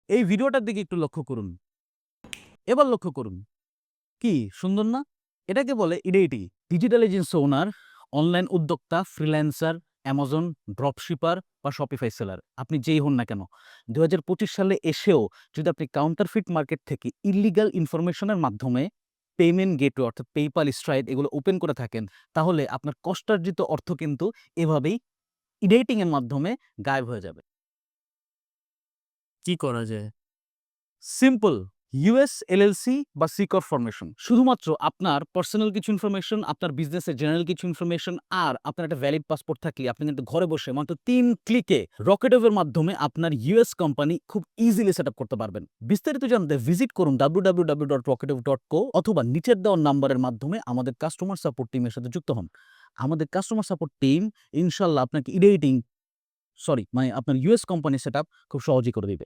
এই ভিডিওটার দিকে একটু লক্ষ্য করুন। এবার লক্ষ্য করুন। কি সুন্দর না? এটাকে বলে ইডেইটি। ডিজিটাল এজেন্সি ওনার, অনলাইন উদ্যোক্তা, ফ্রিল্যান্সার, অ্যামাজন, ড্রপশিপার বা শপিফাই সেলার। আপনি যেই হন না কেন, ২০২৫ সালে এসেও যদি আপনি কাউন্টারফিট মার্কেট থেকে ইল্লিগাল ইনফরমেশনের মাধ্যমে পেমেন্ট গেটওয়ে অর্থাৎ পেপ্যাল, স্ট্রাইপ এগুলো ওপেন করে থাকেন, তাহলে আপনার কষ্টার্জিত অর্থ কিন্তু এভাবেই ইডেটিং এর মাধ্যমে গায়েব হয়ে যাবে। কি করা যায়? সিম্পল। ইউএস এলএলসি বা সি কর্প ফরমেশন। শুধুমাত্র আপনার পার্সোনাল কিছু ইনফরমেশন, আপনার বিজনেসের জেনারেল কিছু ইনফরমেশন আর আপনার একটা ভ্যালিড পাসপোর্ট থাকলে আপনি কিন্তু ঘরে বসে মাত্র ৩ ক্লিকে রকেটওয়ের মাধ্যমে আপনার ইউএস কোম্পানি খুব ইজিলি সেটআপ করতে পারবেন। বিস্তারিত জানতে ভিজিট করুন www.rocketwave.co অথবা নিচের দেওয়া নাম্বারের মাধ্যমে আমাদের কাস্টমার সাপোর্ট টিমের সাথে যুক্ত হন। আমাদের কাস্টমার সাপোর্ট টিম ইনশাআল্লাহ আপনাকে মানে আপনার ইউএস কোম্পানি সেটআপ খুব সহজেই করে দিবে।